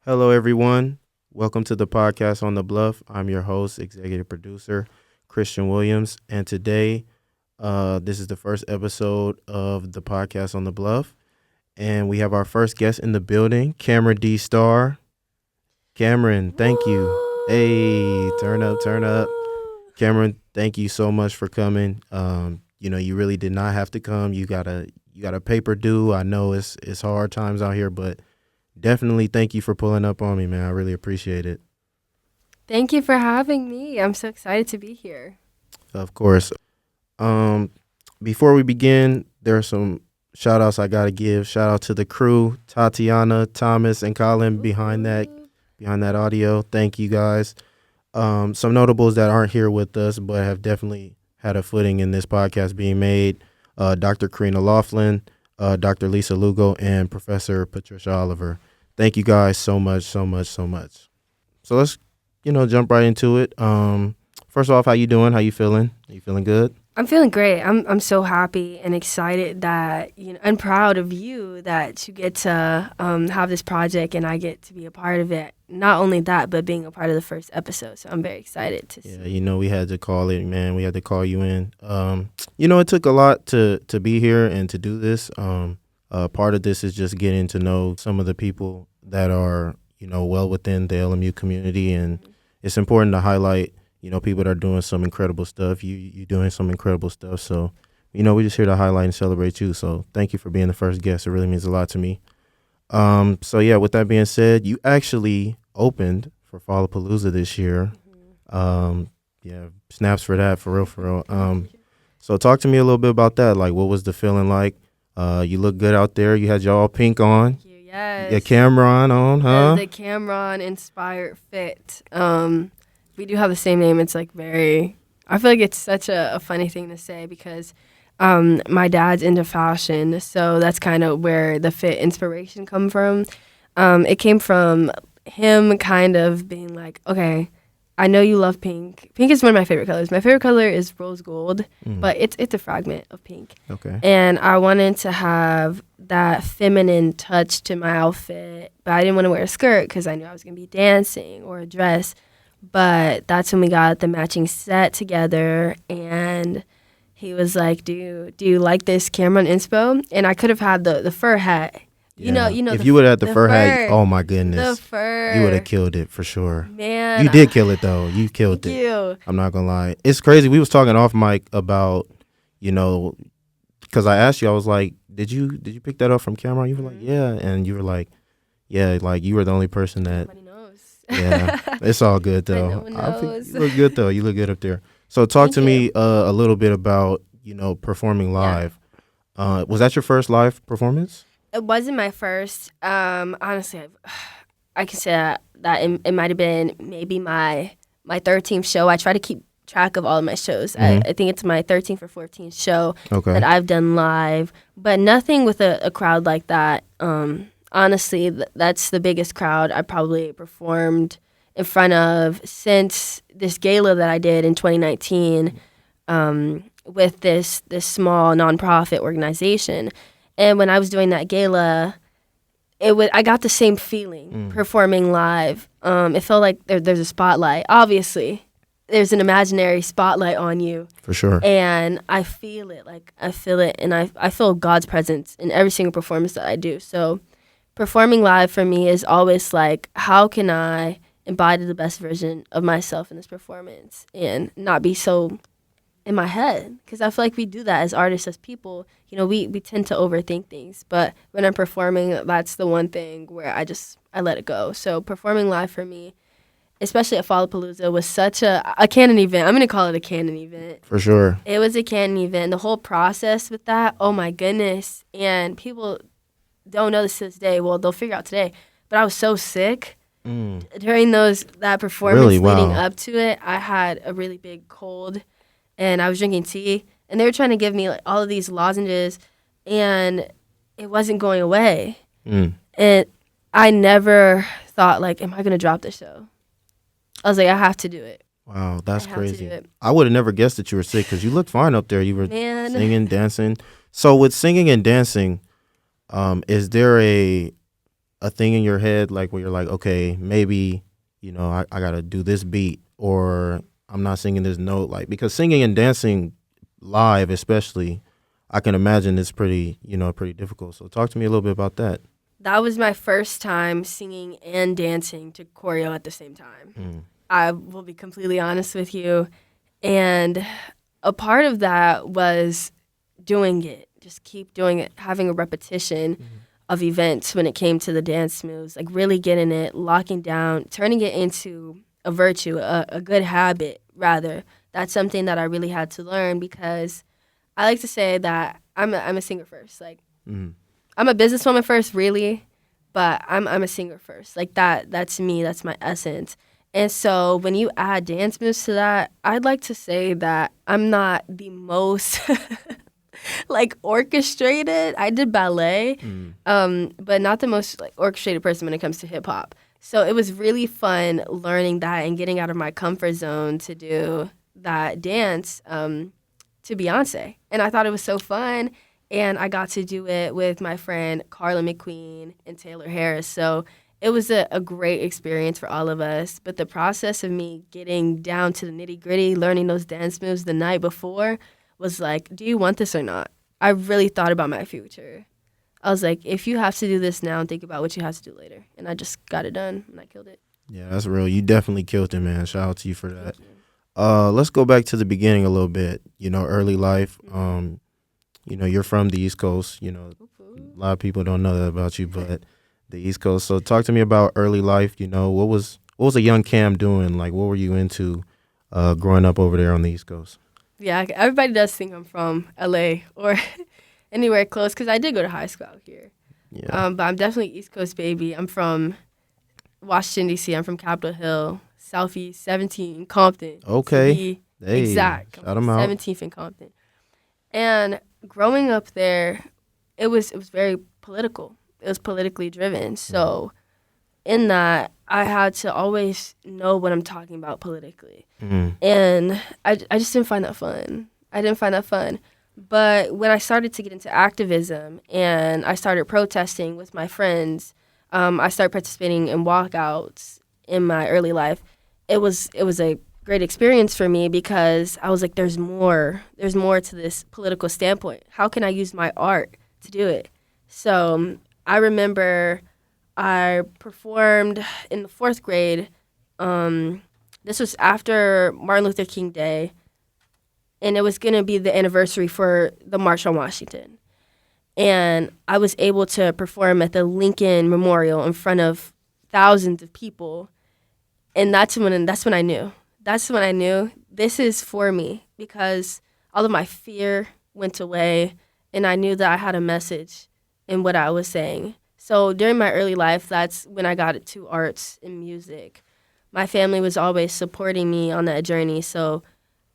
Hello, everyone. Welcome to the podcast on the Bluff. I'm your host, executive producer, Christian Williams. And today, this is the first episode of the podcast on the Bluff. And we have our first guest in the building, Cameryn D. Starr. Cameryn, thank you. Hey, turn up, turn up. Cameryn, thank you so much for coming. You really did not have to come. You got a paper due. I know it's hard times out here, but definitely thank you for pulling up on me, man. I really appreciate it. Thank you for having me. I'm so excited to be here. Of course. Before we begin, there are some shout outs I got to give. Shout out to the crew, Tatiana, Thomas, and Colin behind that audio. Thank you guys. Some notables that aren't here with us but have definitely had a footing in this podcast being made. Dr. Karina Laughlin, Dr. Lisa Lugo, and Professor Patricia Oliver. Thank you guys so much, so much, so much. So let's, jump right into it. First off, how you doing? How you feeling? Are you feeling good? I'm feeling great. I'm so happy and excited that, and proud of you that you get to have this project and I get to be a part of it. Not only that, but being a part of the first episode. So I'm very excited to see. Yeah, we had to call it, man. We had to call you in. It took a lot to be here and to do this. Part of this is just getting to know some of the people that are, well within the LMU community. And it's important to highlight, people that are doing some incredible stuff. You doing some incredible stuff. So, we're just here to highlight and celebrate you. So thank you for being the first guest. It really means a lot to me. With that being said, you actually opened for Fallapalooza this year. Snaps for that, for real. So talk to me a little bit about that. Like, what was the feeling like? You look good out there. You had your all pink on. Thank you. Yes. Your Cameryn on, huh? The Cameryn inspired fit. We do have the same name. It's like I feel like it's such a funny thing to say because my dad's into fashion, so that's kind of where the fit inspiration come from. It came from him kind of being like, okay, I know you love pink. Pink is one of my favorite colors. My favorite color is rose gold, but it's a fragment of pink. Okay. And I wanted to have that feminine touch to my outfit, but I didn't want to wear a skirt because I knew I was going to be dancing or a dress. But that's when we got the matching set together, and he was like, do you like this Cameryn inspo? And I could have had the fur hat. Yeah. If you would have had the fur hat, oh my goodness. The fur. You would have killed it for sure. Man. You did kill it though. You killed it. Thank you. I'm not going to lie. It's crazy. We was talking off mic about, because I asked you, I was like, did you pick that up from Cameryn? You were like, yeah. And you were like, yeah, like you were the only person that. Nobody knows. Yeah, it's all good though. No one knows. You look good though. You look good up there. So talk to me a little bit about, performing live. Yeah. Was that your first live performance? It wasn't my first. Honestly, I can say that it might have been maybe my 13th show. I try to keep track of all of my shows. I think it's my 13th or 14th show that I've done live, but nothing with a crowd like that. Honestly, that's the biggest crowd I probably performed in front of since this gala that I did in 2019 with this small nonprofit organization. And when I was doing that gala, I got the same feeling performing live. It felt like there's a spotlight. Obviously, there's an imaginary spotlight on you. For sure. And I feel it. And I feel God's presence in every single performance that I do. So performing live for me is always like, how can I embody the best version of myself in this performance and not be so in my head? Because I feel like we do that as artists, as people. We tend to overthink things. But when I'm performing, that's the one thing where I let it go. So performing live for me, especially at Fallapalooza, was such a canon event. I'm going to call it a canon event. For sure. It was a canon event. The whole process with that, oh my goodness. And people don't know this to this day. Well, they'll figure out today. But I was so sick during that performance. Really? Wow. Leading up to it. I had a really big cold, and I was drinking tea. And they were trying to give me all of these lozenges, and it wasn't going away. And I never thought, am I going to drop the show? I was like, I have to do it. Wow, that's crazy. I would have never guessed that you were sick because you looked fine up there. You were singing, dancing. So with singing and dancing, is there a a thing in your head, like where you're like, okay, maybe, I got to do this beat, or I'm not singing this note, like, because singing and dancing live, especially, I can imagine it's pretty difficult. So talk to me a little bit about that. That was my first time singing and dancing to choreo at the same time. Mm. I will be completely honest with you. And a part of that was doing it, just keep doing it, having a repetition of events when it came to the dance moves, like really getting it, locking down, turning it into a virtue, a good habit, rather. That's something that I really had to learn because I like to say that I'm a singer first. Like, I'm a businesswoman first, really, but I'm a singer first. Like, that's me. That's my essence. And so when you add dance moves to that, I'd like to say that I'm not the most like orchestrated. I did ballet, but not the most like orchestrated person when it comes to hip hop. So it was really fun learning that and getting out of my comfort zone to do that dance to Beyonce. And I thought it was so fun. And I got to do it with my friend Carla McQueen and Taylor Harris. So it was a great experience for all of us. But the process of me getting down to the nitty-gritty, learning those dance moves the night before was like, do you want this or not? I really thought about my future. I was like, if you have to do this now, think about what you have to do later. And I just got it done, and I killed it. Yeah, that's real. You definitely killed it, man. Shout out to you for that. Let's go back to the beginning a little bit. Early life. You're from the East Coast. A lot of people don't know that about you, but the East Coast. So talk to me about early life. What was a young Cam doing? Like, what were you into growing up over there on the East Coast? Yeah, everybody does think I'm from LA or anywhere close because I did go to high school out here. Yeah. But I'm definitely East Coast baby. I'm from Washington, D.C. I'm from Capitol Hill, Southeast 17, Compton. Okay. Hey, exact. shout 'em out. 17th in Compton. And growing up there, it was very political. It was politically driven. So in that, I had to always know what I'm talking about politically. And I just didn't find that fun. I didn't find that fun. But when I started to get into activism and I started protesting with my friends, I started participating in walkouts in my early life. It was a great experience for me because I was like, there's more to this political standpoint. How can I use my art to do it? So I remember I performed in the 4th grade. This was after Martin Luther King Day, and it was going to be the anniversary for the March on Washington. And I was able to perform at the Lincoln Memorial in front of thousands of people. And that's when I knew. That's when I knew this is for me because all of my fear went away, and I knew that I had a message in what I was saying. So during my early life, that's when I got into arts and music. My family was always supporting me on that journey, so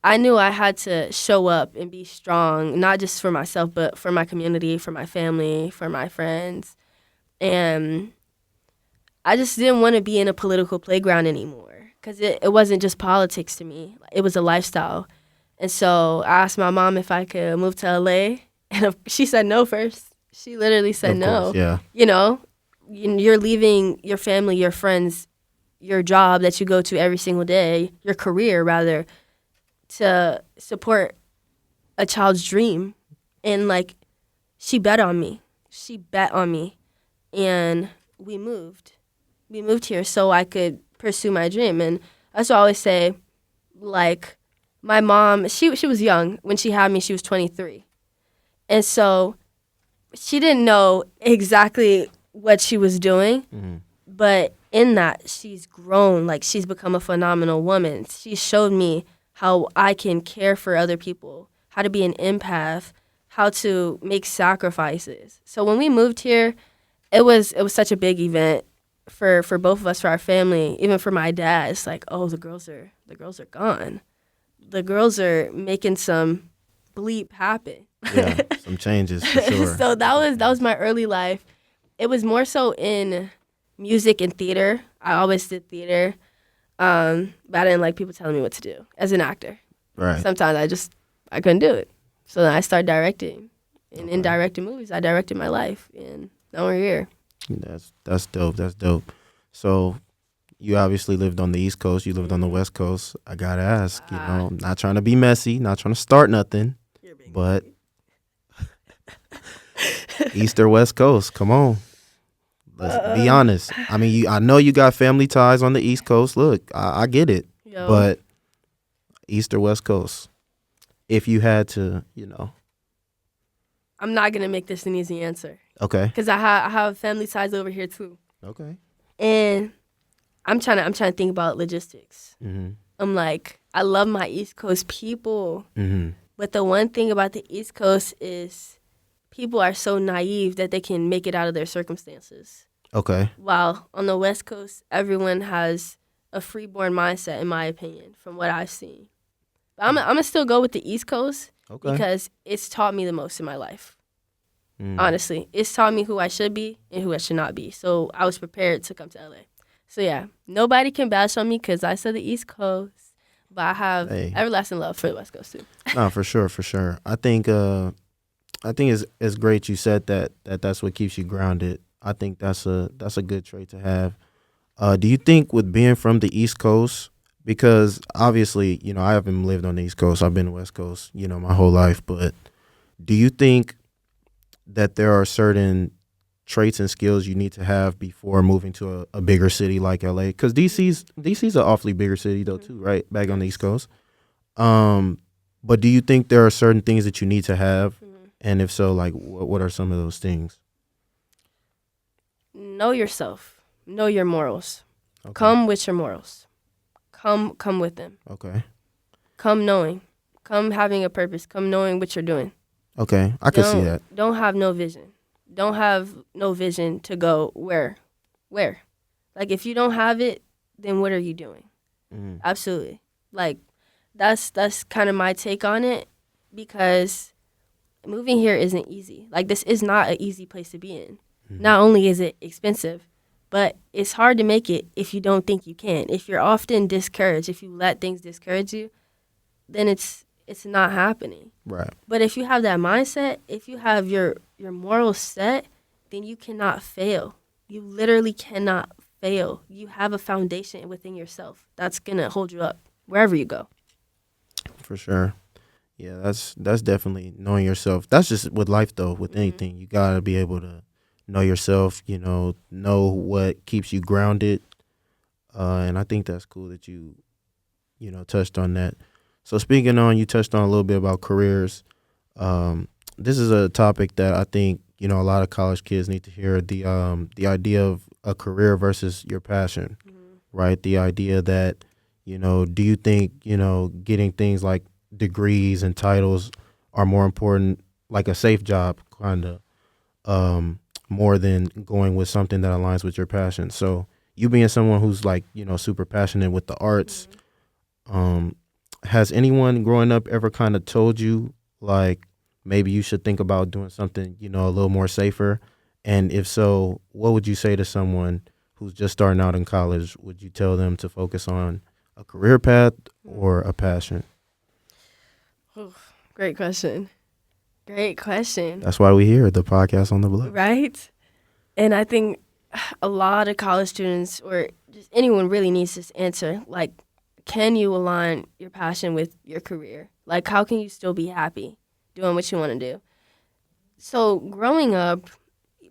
I knew I had to show up and be strong, not just for myself, but for my community, for my family, for my friends. And I just didn't want to be in a political playground anymore because it wasn't just politics to me. It was a lifestyle. And so I asked my mom if I could move to LA, and she said no first. She literally said no. Course, yeah. You're leaving your family, your friends, your job that you go to every single day, your career rather, to support a child's dream. And like, she bet on me. And we moved here so I could pursue my dream. And that's what I always say, like, my mom, she was young when she had me. She was 23. And so she didn't know exactly what she was doing, but in that, she's grown. Like, she's become a phenomenal woman. She showed me how I can care for other people, how to be an empath, how to make sacrifices. So when we moved here, it was such a big event for both of us, for our family, even for my dad. It's like, oh, the girls are gone. The girls are making some bleep happen. Yeah, some changes for sure. So that was my early life. It was more so in music and theater. I always did theater, but I didn't like people telling me what to do as an actor. Right. Sometimes I couldn't do it. So then I started directing. And in directing movies, I directed my life, and now we're here. That's dope. That's dope. So you obviously lived on the East Coast. You lived on the West Coast. I gotta ask. I'm not trying to be messy, not trying to start nothing, but East or West Coast? Come on, let's be honest. I mean, I know you got family ties on the East Coast. Look, I get it, Yo, but East or West Coast? If you had to, I'm not gonna make this an easy answer Okay. because I have family ties over here too, Okay. and I'm trying to think about logistics. Mhm. I'm like, I love my East Coast people, Mhm. but the one thing about the East Coast is people are so naive that they can make it out of their circumstances. Okay. While on the West Coast, everyone has a freeborn mindset, in my opinion, from what I've seen. But I'm gonna still go with the East Coast Okay. because it's taught me the most in my life. Mm. Honestly, it's taught me who I should be and who I should not be. So I was prepared to come to LA. So yeah, nobody can bash on me because I said the East Coast, but I have everlasting love for the West Coast too. No, for sure, for sure. I think it's great you said that's what keeps you grounded. I think that's a good trait to have. Do you think with being from the East Coast, because obviously, I haven't lived on the East Coast, I've been West Coast, my whole life, but do you think that there are certain traits and skills you need to have before moving to a bigger city like LA? Because DC's an awfully bigger city though too, right? Back on the East Coast. But do you think there are certain things that you need to have, and if so, like what are some of those things? Know yourself. Know your morals. Okay. Come with your morals. Come with them. Okay. Come knowing. Come having a purpose. Come knowing what you're doing. Okay, I can see that. Don't have no vision. Don't have no vision to go where. Like if you don't have it, then what are you doing? Mm. Absolutely. Like that's kind of my take on it because moving here isn't easy. Like this is not an easy place to be in. Not only is it expensive, but it's hard to make it if you don't think you can. If you're often discouraged, if you let things discourage you, then it's not happening. Right. But if you have that mindset, if you have your morals set, then you cannot fail. You literally cannot fail. You have a foundation within yourself that's going to hold you up wherever you go. For sure. Yeah, that's definitely knowing yourself. That's just with life though, with anything. You got to be able to know yourself, know what keeps you grounded. And I think that's cool that you touched on that. So speaking on, you touched on a little bit about careers. This is a topic that I think, a lot of college kids need to hear, the idea of a career versus your passion, right? The idea that, do you think, getting things like degrees and titles are more important, like a safe job kind of, more than going with something that aligns with your passion. So you being someone who's like, super passionate with the arts, has anyone growing up ever kind of told you like maybe you should think about doing something, a little more safer? And if so, what would you say to someone who's just starting out in college? Would you tell them to focus on a career path or a passion? Great question. That's why we here at the podcast on the Bluff. Right? And I think a lot of college students or just anyone really needs this answer. Like, can you align your passion with your career? Like, how can you still be happy doing what you want to do? So growing up,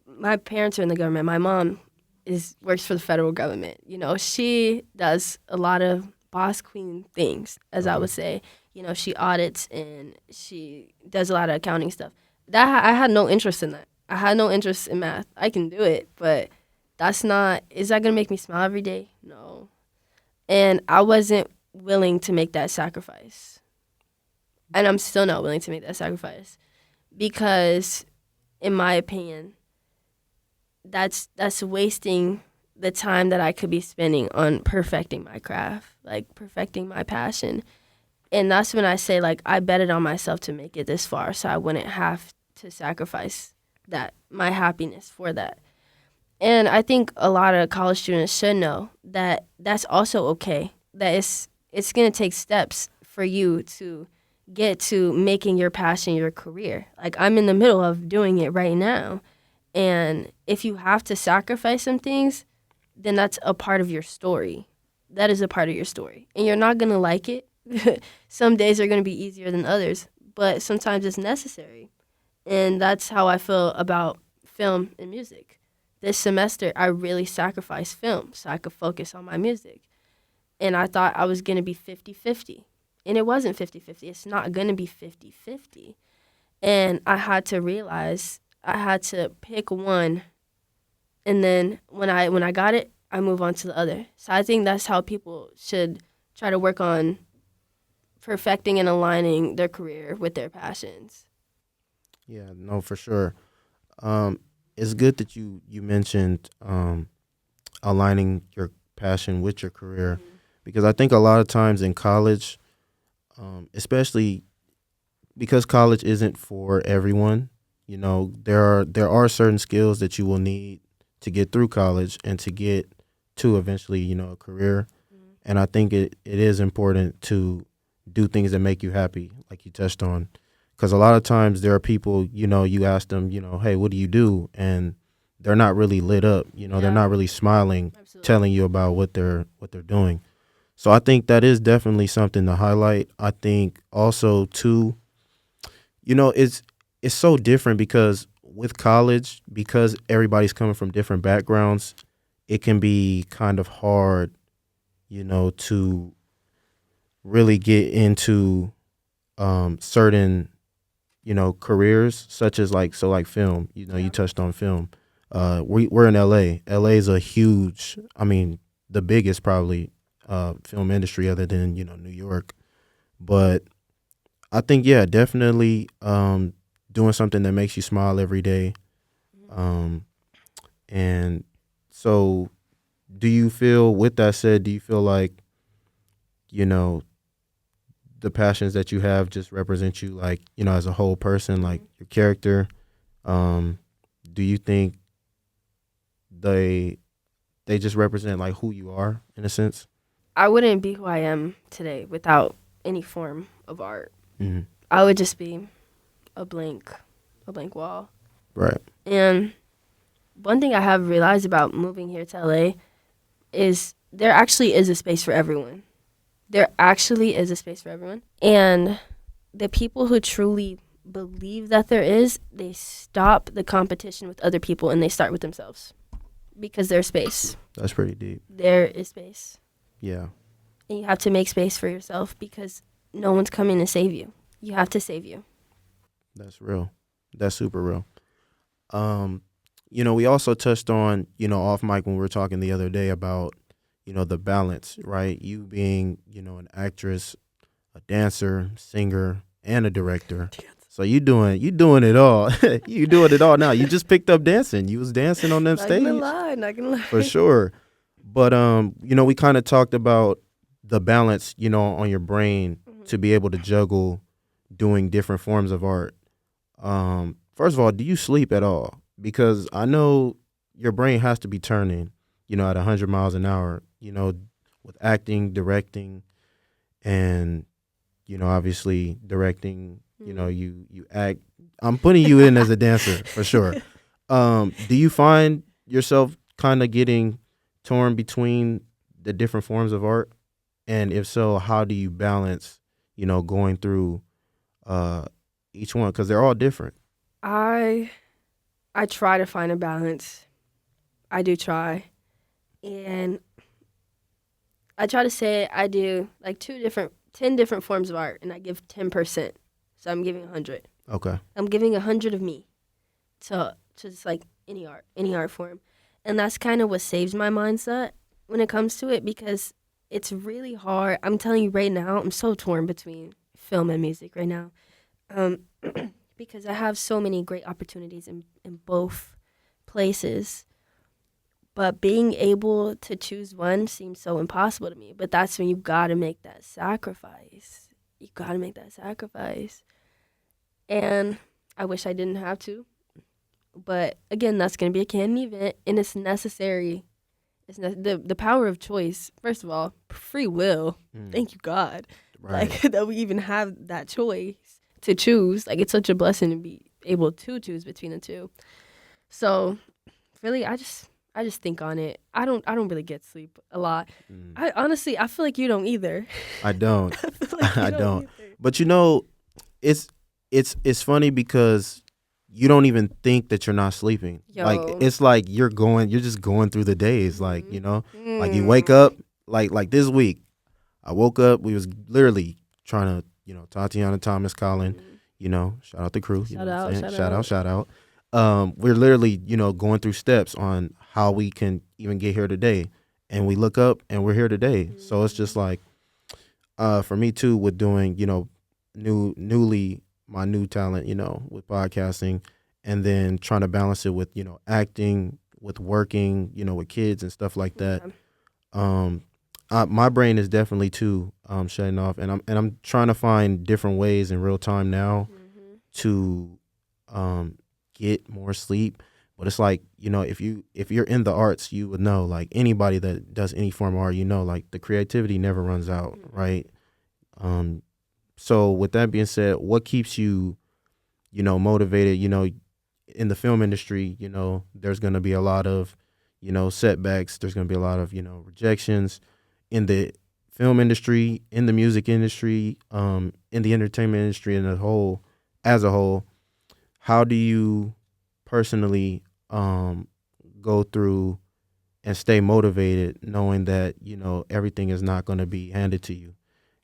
my parents are in the government. My mom works for the federal government. She does a lot of boss queen things, as I would say. She audits and she does a lot of accounting stuff. I had no interest in that. I had no interest in math. I can do it, but is that going to make me smile every day? No. And I wasn't willing to make that sacrifice. And I'm still not willing to make that sacrifice because, in my opinion, that's wasting the time that I could be spending on perfecting my craft, like perfecting my passion. And that's when I say, like, I betted on myself to make it this far so I wouldn't have to sacrifice my happiness for that. And I think a lot of college students should know that that's also okay, that it's going to take steps for you to get to making your passion your career. Like, I'm in the middle of doing it right now, And if you have to sacrifice some things, then that's a part of your story. That is a part of your story. And you're not going to like it. Some days are going to be easier than others, but sometimes it's necessary. And that's how I feel about film and music. This semester, I really sacrificed film so I could focus on my music. And I thought I was going to be 50-50. And it wasn't 50-50. It's not going to be 50-50. And I had to realize I had to pick one. And then when I got it, I move on to the other. So I think that's how people should try to work on perfecting and aligning their career with their passions. Yeah, no, for sure. It's good that you mentioned aligning your passion with your career, because I think a lot of times in college, especially because college isn't for everyone, there are certain skills that you will need to get through college and to get to eventually, a career. And I think it is important to do things that make you happy, like you touched on. Because a lot of times there are people, you ask them, hey, what do you do? And they're not really lit up, they're not really smiling, Absolutely. telling you about what they're doing. So I think that is definitely something to highlight. I think also too, it's so different because with college, because everybody's coming from different backgrounds, it can be kind of hard, to really get into certain careers, such as like film. You touched on film. We're in LA. LA is a huge, the biggest probably film industry other than New York. But I think definitely doing something that makes you smile every day. And so, do you feel? With that said, do you feel like the passions that you have just represent you, like, as a whole person, like your character? Do you think they just represent like who you are in a sense? I wouldn't be who I am today without any form of art. Mm-hmm. I would just be a blank wall. Right. And one thing I have realized about moving here to LA is there actually is a space for everyone. There actually is a space for everyone. And the people who truly believe that there is, they stop the competition with other people and they start with themselves. Because there's space. That's pretty deep. There is space. Yeah. And you have to make space for yourself because no one's coming to save you. You have to save you. That's real. That's super real. We also touched on, off mic when we were talking the other day about, the balance, right? You being, an actress, a dancer, singer, and a director. So you doing it all. You doing it all now. You just picked up dancing. You was dancing on them stage. Not gonna lie. For sure. But we kind of talked about the balance, on your brain to be able to juggle doing different forms of art. First of all, do you sleep at all? Because I know your brain has to be turning, at 100 miles an hour, with acting, directing, and, obviously directing, you act. I'm putting you in as a dancer for sure. Do you find yourself kind of getting torn between the different forms of art? And if so, how do you balance, going through each one? Because they're all different. I try to find a balance. I do try. And I try to say I do like 10 different forms of art, and I give 10%. So I'm giving 100. Okay. I'm giving 100 of me to just like any art form. And that's kind of what saves my mindset when it comes to it, because it's really hard. I'm telling you right now, I'm so torn between film and music right now. Because I have so many great opportunities in both places. But being able to choose one seems so impossible to me. But that's when you got to make that sacrifice. You got to make that sacrifice. And I wish I didn't have to. But again, that's going to be a canon event, and it's necessary. The power of choice, first of all, free will. Thank you, God. Right. Like, that we even have that choice to choose. Like, it's such a blessing to be able to choose between the two. So really, I just think on it. I don't really get sleep a lot. Mm. I honestly, I feel like you don't either. I don't. I feel like you I don't don't. either. But it's it's funny because you don't even think that you're not sleeping. Like Yo. it's like you're just going through the days. Like like you wake Mm. up. Like this week, I woke up. We was literally trying to Tatiana Thomas, Colin. Shout out the crew. You know Shout what I'm out, saying? shout Shout out, out. shout out. We're literally going through steps on how we can even get here today, and we look up and we're here today. So it's just like for me too with doing newly my new talent with podcasting, and then trying to balance it with acting, with working with kids and stuff like that. Yeah. um my brain is definitely too shutting off, and I'm trying to find different ways in real time now Mhm. to get more sleep. But it's like if you're in the arts, you would know, like anybody that does any form of art, like the creativity never runs out, right? um so with that being said, what keeps you motivated? In the film industry, there's going to be a lot of setbacks. There's going to be a lot of rejections in the film industry, in the music industry, in the entertainment industry as a whole. How do you personally go through and stay motivated, knowing that everything is not going to be handed to you,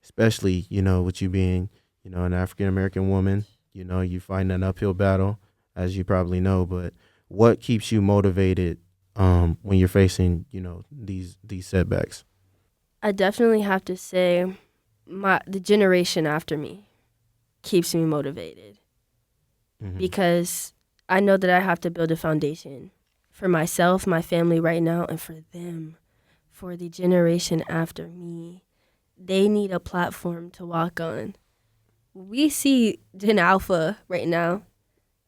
especially with you being an African American woman? You find an uphill battle, as you probably know. But what keeps you motivated when you're facing these setbacks? I definitely have to say the generation after me keeps me motivated Mm-hmm. because I know that I have to build a foundation for myself, my family right now, and for them, for the generation after me. They need a platform to walk on. We see Gen Alpha right now.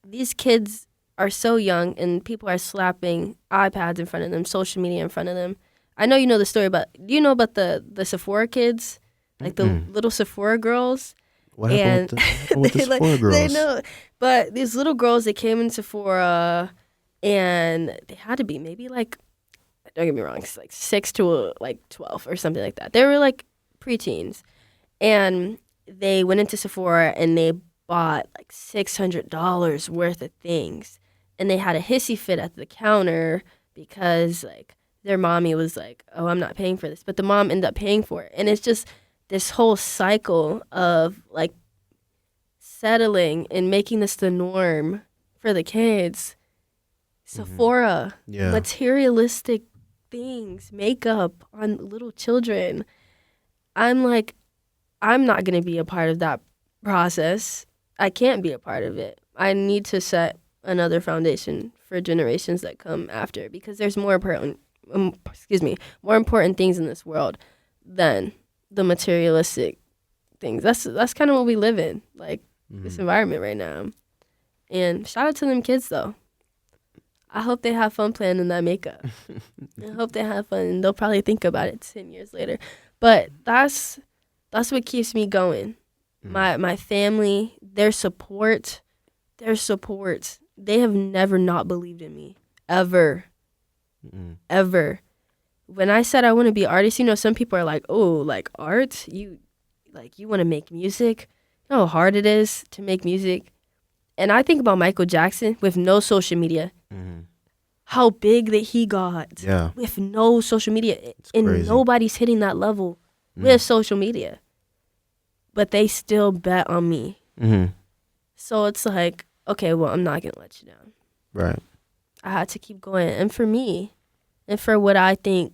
These kids are so young, and people are slapping iPads in front of them, social media in front of them. I know you know the story, but do you know about the Sephora kids, like the Mm-mm. little Sephora girls? What happened with And the they like Sephora they girls? know, but these little girls that came in Sephora, and they had to be maybe like, don't get me wrong, it's like 6 to 12 or something like that. They were like preteens, and they went into Sephora and they bought like $600 worth of things, and they had a hissy fit at the counter because like their mommy was like, "Oh, I'm not paying for this," but the mom ended up paying for it, and it's just this whole cycle of like settling and making this the norm for the kids. Sephora, Yeah. materialistic things, makeup on little children. I'm like, I'm not going to be a part of that process. I can't be a part of it. I need to set another foundation for generations that come after because there's more important things in this world than the materialistic things. That's kind of what we live in, like this environment right now. And shout out to them kids though. I hope they have fun planning that makeup. I hope they have fun, and they'll probably think about it 10 years later. But that's what keeps me going. My family, their support. They have never not believed in me, ever, ever. When I said I want to be an artist, some people are like, "Oh, like art? You want to make music? You know how hard it is to make music." And I think about Michael Jackson with no social media. How big that he got with no social media, and crazy. nobody's hitting that level with social media. But they still bet on me. So it's like, okay, well, I'm not gonna let you down. Right. I had to keep going, and for me, and for what I think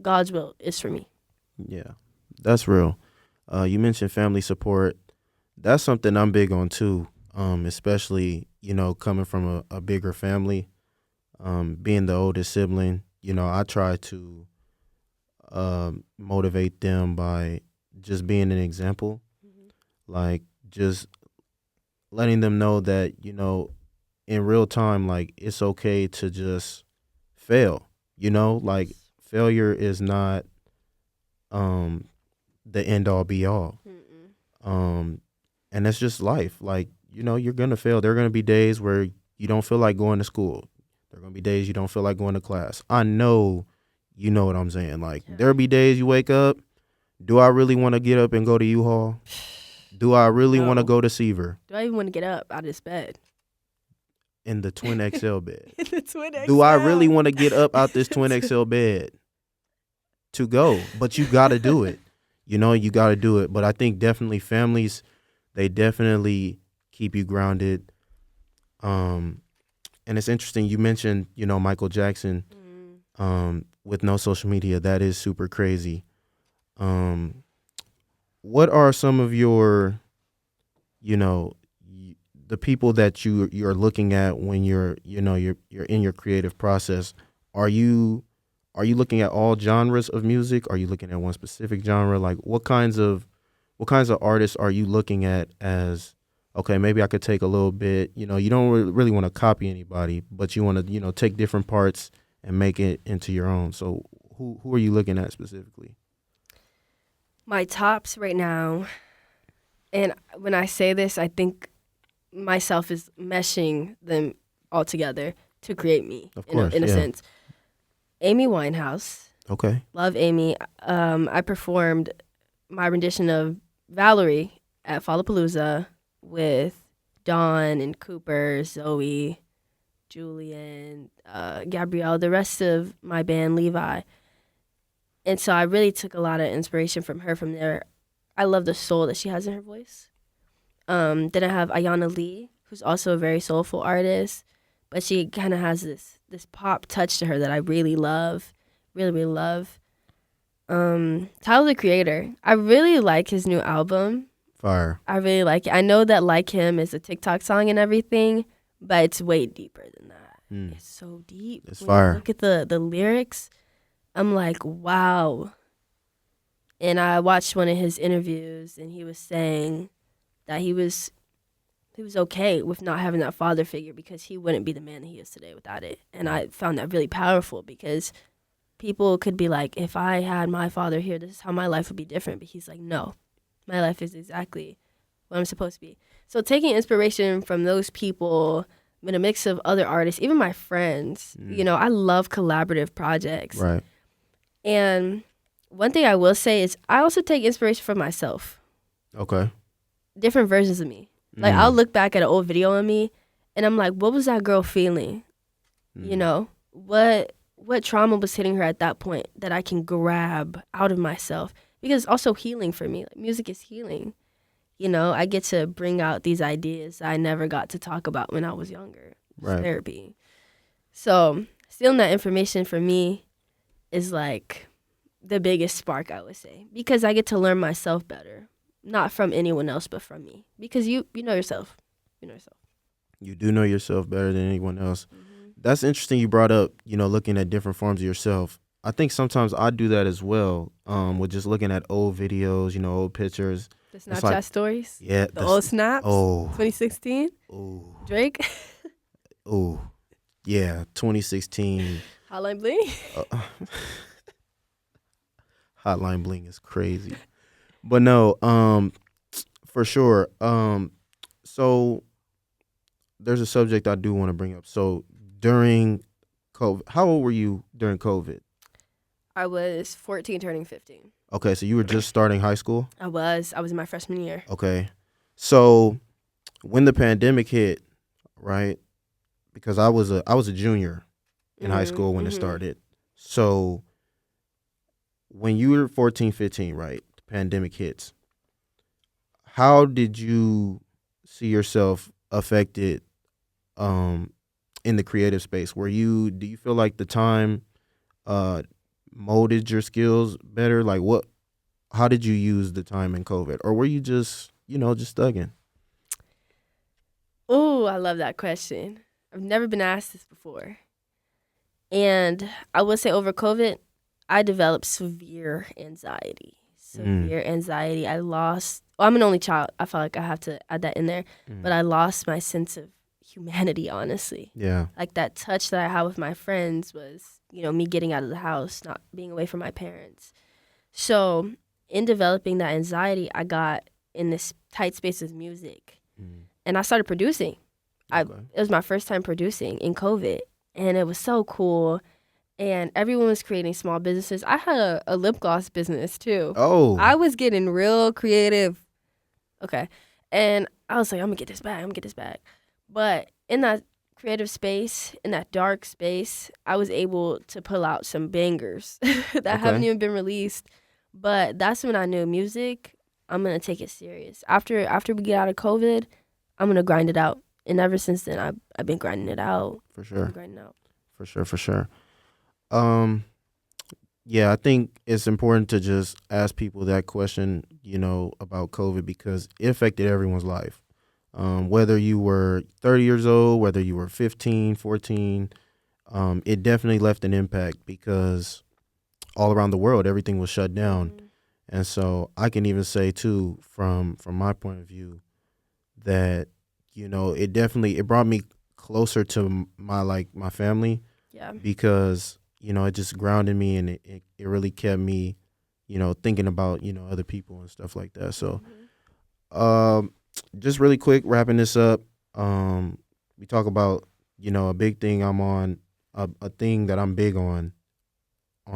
God's will is for me. Yeah, that's real. You mentioned family support. That's something I'm big on too. Especially coming from a bigger family. Being the oldest sibling, I try to motivate them by just being an example, like just letting them know that in real time, like it's okay to just fail. Like failure is not the end all be all. And that's just life. Like you're gonna fail. There are gonna be days where you don't feel like going to school. There are going to be days you don't feel like going to class. I know you know what I'm saying. Like, there'll be days you wake up, do I really want to get up and go to U-Haul? Do I really want to go to Seaver? Do I even want to get up out of this bed? In the twin XL bed. In the twin XL. Do I really want to get up out this twin XL bed to go? But you got to do it. You know, you got to do it. But I think definitely families, they definitely keep you grounded. And it's interesting. You mentioned, you know, Michael Jackson with no social media. That is super crazy. What are some of your, you know, the people that you're looking at when you're in your creative process? Are you looking at all genres of music? Are you looking at one specific genre? Like, what kinds of artists are you looking at as, okay, maybe I could take a little bit, you know, you don't really want to copy anybody, but you want to, you know, take different parts and make it into your own. So who are you looking at specifically? My tops right now, and when I say this, I think myself is meshing them all together to create me, of course, in a sense. Amy Winehouse. Okay. Love Amy. I performed my rendition of Valerie at Fallapalooza with Dawn and Cooper, Zoe, Julian, Gabrielle, the rest of my band, Levi. And so I really took a lot of inspiration from her from there. I love the soul that she has in her voice. Then I have Ayanna Lee, who's also a very soulful artist, but she kind of has this pop touch to her that I really love, really, really love. Tyler, the Creator. I really like his new album. Fire. I really like it. I know that Like Him is a TikTok song and everything, but it's way deeper than that. It's so deep. It's when fire. You look at the lyrics, I'm like, wow. And I watched one of his interviews, and he was saying that he was okay with not having that father figure because he wouldn't be the man that he is today without it. And I found that really powerful because people could be like, if I had my father here, this is how my life would be different. But he's like, no, my life is exactly what I'm supposed to be. So taking inspiration from those people with a mix of other artists, even my friends, you know, I love collaborative projects. Right. And one thing I will say is I also take inspiration from myself. Okay. Different versions of me. Like, I'll look back at an old video of me, and I'm like, what was that girl feeling? You know, what trauma was hitting her at that point that I can grab out of myself? Because it's also healing for me. Like, music is healing. You know, I get to bring out these ideas I never got to talk about when I was younger. Right. Therapy. So stealing that information for me is like the biggest spark, I would say, because I get to learn myself better, not from anyone else, but from me, because you know yourself. You know yourself. You do know yourself better than anyone else. That's interesting. You brought up, you know, looking at different forms of yourself. I think sometimes I do that as well, with just looking at old videos, you know, old pictures. The Snapchat stories? Yeah. The old snaps? Oh. 2016? Oh. Drake? Oh. Yeah, 2016. Hotline Bling? Hotline Bling is crazy. But no, for sure. So there's a subject I do want to bring up. So during COVID, how old were you during COVID? I was 14 turning 15. Okay, so you were just starting high school? I was in my freshman year. Okay. So when the pandemic hit, right? Because I was a junior in high school when it started. So when you were 14, 15, right? The pandemic hits. How did you see yourself affected in the creative space? Do you feel like the time molded your skills better? Like how did you use the time in COVID? Or were you just thugging? Oh, I love that question. I've never been asked this before. And I would say over COVID, I developed severe anxiety. I'm an only child. I felt like I have to add that in there. But I lost my sense of humanity, honestly. Yeah. Like that touch that I had with my friends was, you know, me getting out of the house, not being away from my parents. So in developing that anxiety, I got in this tight space with music. And I started producing. It was my first time producing in COVID. and it was so cool. And everyone was creating small businesses. I had a lip gloss business too. Oh, I was getting real creative. Okay. And I was like, I'm gonna get this bag. I'm gonna get this bag. But in that creative space, in that dark space, I was able to pull out some bangers that haven't okay. even been released. But that's when I knew music, I'm gonna take it serious. After we get out of COVID, I'm gonna grind it out. And ever since then, I've been grinding it out. For I've been sure. grinding out. For sure. For sure. Um, yeah, I think it's important to just ask people that question, about COVID because it affected everyone's life. Whether you were 30 years old, whether you were 15, 14, it definitely left an impact because all around the world, everything was shut down. Mhm. And so I can even say too, from my point of view, that it brought me closer to my family Yeah. because it just grounded me and it really kept me thinking about other people and stuff like that. So Mhm. um just really quick wrapping this up, we talk about a big thing I'm on, a thing that I'm big on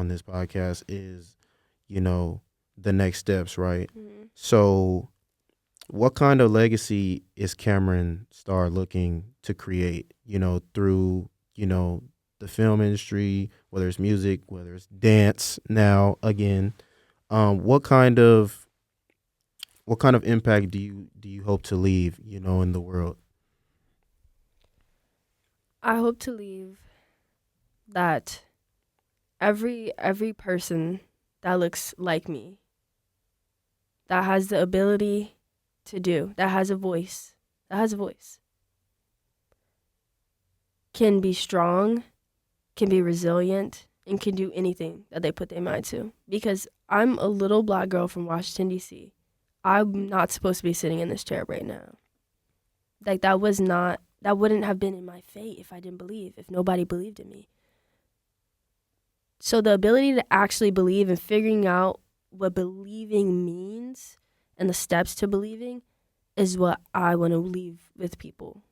this podcast is you know the next steps, right? Mhm. So what kind of legacy is Cameryn Starr looking to create, through, the film industry, whether it's music, whether it's dance now again? What kind of impact do you hope to leave, in the world? I hope to leave that every person that looks like me, that has the ability to do, that has a voice, can be strong, can be resilient, and can do anything that they put their mind to. Because I'm a little black girl from Washington, D.C. I'm not supposed to be sitting in this chair right now. Like, that wouldn't have been in my fate if I didn't believe, if nobody believed in me. So the ability to actually believe and figuring out what believing means and the steps to believing is what I want to leave with people.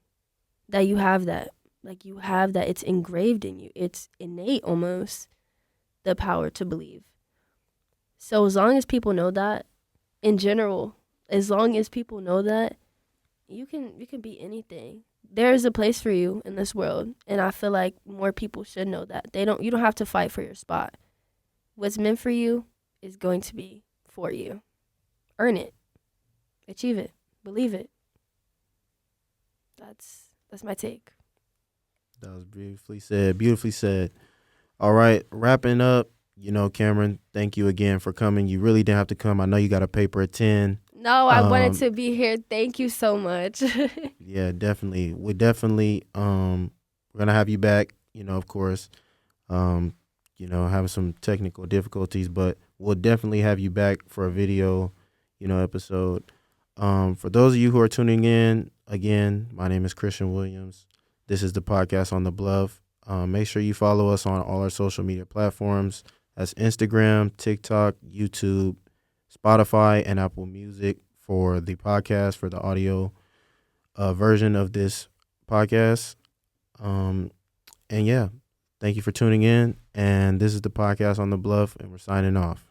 That you have that. Like, you have that. It's engraved in you. It's innate almost, the power to believe. So as long as people know that, in general, as long as people know that, you can be anything. There is a place for you in this world, and I feel like more people should know that. You don't have to fight for your spot. What's meant for you is going to be for you. Earn it. Achieve it. Believe it. That's my take. That was beautifully said. Beautifully said. All right, wrapping up. Cameryn, thank you again for coming. You really didn't have to come. I know you got a paper at 10. No, I wanted Um, to be here. Thank you so much. yeah, definitely. We definitely we're gonna have you back. Of course. Um, having some technical difficulties, but we'll definitely have you back for a video, episode. For those of you who are tuning in, again, my name is Christian Williams. This is the podcast on the Bluff. Make sure you follow us on all our social media platforms. That's Instagram, TikTok, YouTube, Spotify, and Apple Music for the podcast, for the audio version of this podcast. Um, and yeah, thank you for tuning in. And this is the podcast on the Bluff, and we're signing off.